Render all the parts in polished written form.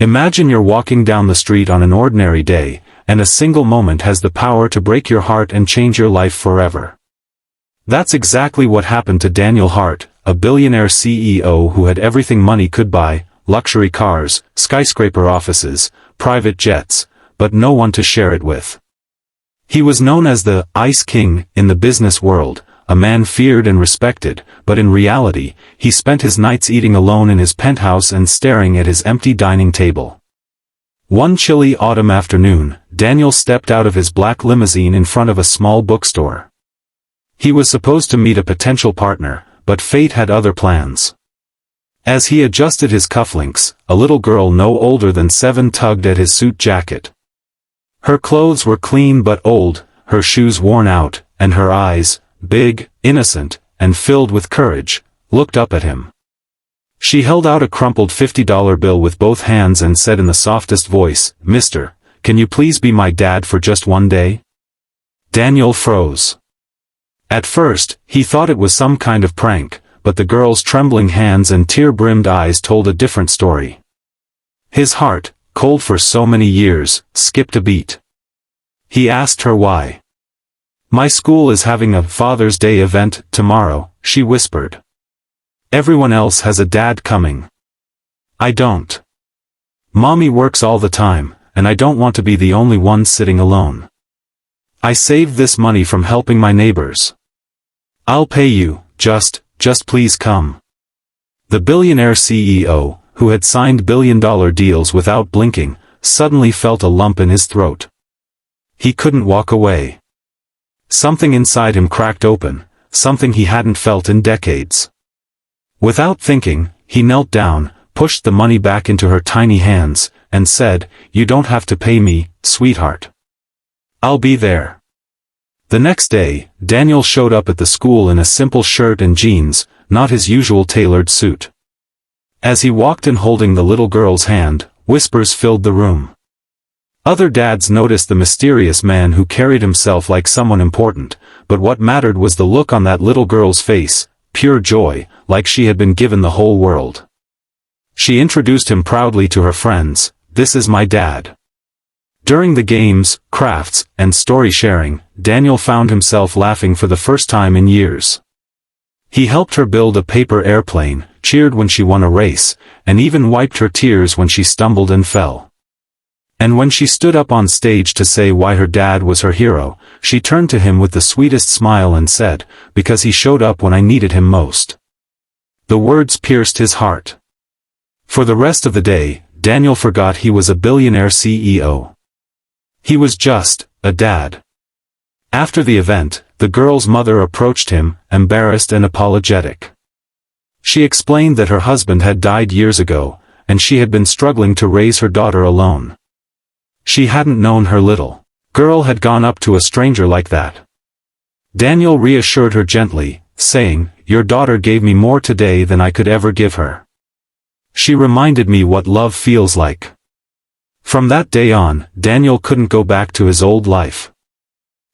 Imagine you're walking down the street on an ordinary day, and a single moment has the power to break your heart and change your life forever. That's exactly what happened to Daniel Hart, a billionaire CEO who had everything money could buy: luxury cars, skyscraper offices, private jets, but no one to share it with. He was known as the Ice King in the business world, a man feared and respected, but in reality, he spent his nights eating alone in his penthouse and staring at his empty dining table. One chilly autumn afternoon, Daniel stepped out of his black limousine in front of a small bookstore. He was supposed to meet a potential partner, but fate had other plans. As he adjusted his cufflinks, a little girl no older than 7 tugged at his suit jacket. Her clothes were clean but old, her shoes worn out, and her eyes, big, innocent, and filled with courage, looked up at him. She held out a crumpled $50 bill with both hands and said in the softest voice, "Mister, can you please be my dad for just one day?" Daniel froze. At first, he thought it was some kind of prank, but the girl's trembling hands and tear-brimmed eyes told a different story. His heart, cold for so many years, skipped a beat. He asked her why. "My school is having a Father's Day event tomorrow," she whispered. "Everyone else has a dad coming. I don't. Mommy works all the time, and I don't want to be the only one sitting alone. I saved this money from helping my neighbors. I'll pay you, just please come." The billionaire CEO, who had signed billion-dollar deals without blinking, suddenly felt a lump in his throat. He couldn't walk away. Something inside him cracked open, something he hadn't felt in decades. Without thinking, he knelt down, pushed the money back into her tiny hands, and said, "You don't have to pay me, sweetheart. I'll be there." The next day, Daniel showed up at the school in a simple shirt and jeans, not his usual tailored suit. As he walked in holding the little girl's hand, whispers filled the room. Other dads noticed the mysterious man who carried himself like someone important, but what mattered was the look on that little girl's face, pure joy, like she had been given the whole world. She introduced him proudly to her friends, "This is my dad." During the games, crafts, and story sharing, Daniel found himself laughing for the first time in years. He helped her build a paper airplane, cheered when she won a race, and even wiped her tears when she stumbled and fell. And when she stood up on stage to say why her dad was her hero, she turned to him with the sweetest smile and said, "Because he showed up when I needed him most." The words pierced his heart. For the rest of the day, Daniel forgot he was a billionaire CEO. He was just a dad. After the event, the girl's mother approached him, embarrassed and apologetic. She explained that her husband had died years ago, and she had been struggling to raise her daughter alone. She hadn't known her little girl had gone up to a stranger like that. Daniel reassured her gently, saying, "Your daughter gave me more today than I could ever give her. She reminded me what love feels like." From that day on, Daniel couldn't go back to his old life.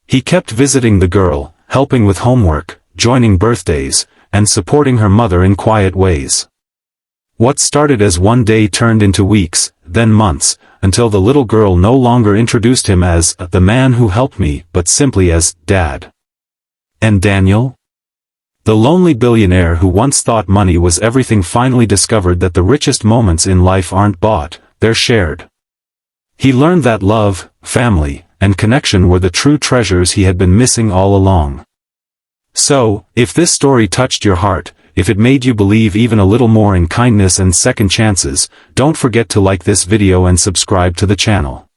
He kept visiting the girl, helping with homework, joining birthdays, and supporting her mother in quiet ways. What started as one day turned into weeks, then months, until the little girl no longer introduced him as the man who helped me, but simply as Dad. And Daniel? The lonely billionaire who once thought money was everything finally discovered that the richest moments in life aren't bought, they're shared. He learned that love, family, and connection were the true treasures he had been missing all along. So, if this story touched your heart, if it made you believe even a little more in kindness and second chances, don't forget to like this video and subscribe to the channel.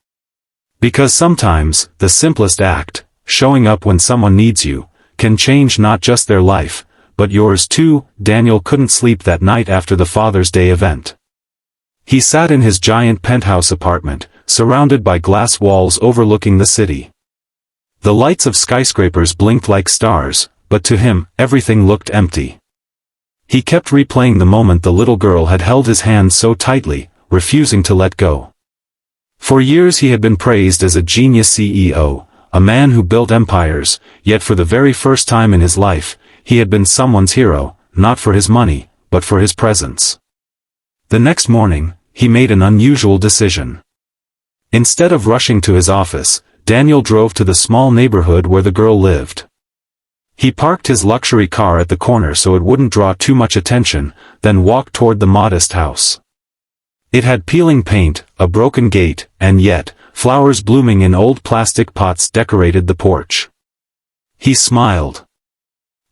Because sometimes, the simplest act, showing up when someone needs you, can change not just their life, but yours too. Daniel couldn't sleep that night after the Father's Day event. He sat in his giant penthouse apartment, surrounded by glass walls overlooking the city. The lights of skyscrapers blinked like stars, but to him, everything looked empty. He kept replaying the moment the little girl had held his hand so tightly, refusing to let go. For years he had been praised as a genius CEO, a man who built empires, yet for the very first time in his life, he had been someone's hero, not for his money, but for his presence. The next morning, he made an unusual decision. Instead of rushing to his office, Daniel drove to the small neighborhood where the girl lived. He parked his luxury car at the corner so it wouldn't draw too much attention, then walked toward the modest house. It had peeling paint, a broken gate, and yet, flowers blooming in old plastic pots decorated the porch. He smiled.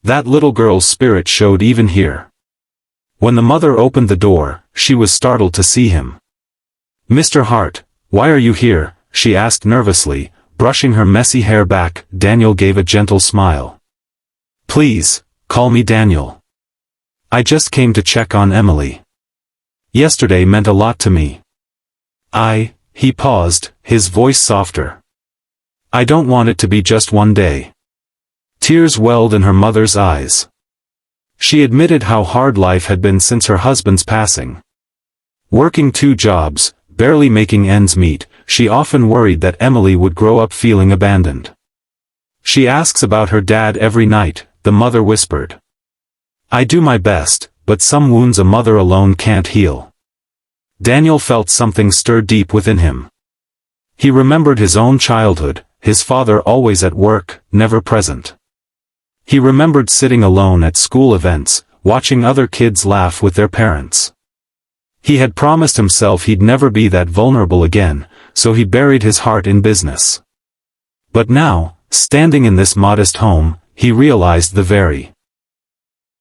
That little girl's spirit showed even here. When the mother opened the door, she was startled to see him. "Mr. Hart, why are you here?" she asked nervously, brushing her messy hair back. Daniel gave a gentle smile. "Please, call me Daniel. I just came to check on Emily. Yesterday meant a lot to me. He paused, his voice softer. "I don't want it to be just one day." Tears welled in her mother's eyes. She admitted how hard life had been since her husband's passing. Working 2 jobs, barely making ends meet, she often worried that Emily would grow up feeling abandoned. "She asks about her dad every night," the mother whispered. "I do my best, but some wounds a mother alone can't heal." Daniel felt something stir deep within him. He remembered his own childhood, his father always at work, never present. He remembered sitting alone at school events, watching other kids laugh with their parents. He had promised himself he'd never be that vulnerable again, so he buried his heart in business. But now, standing in this modest home, he realized the very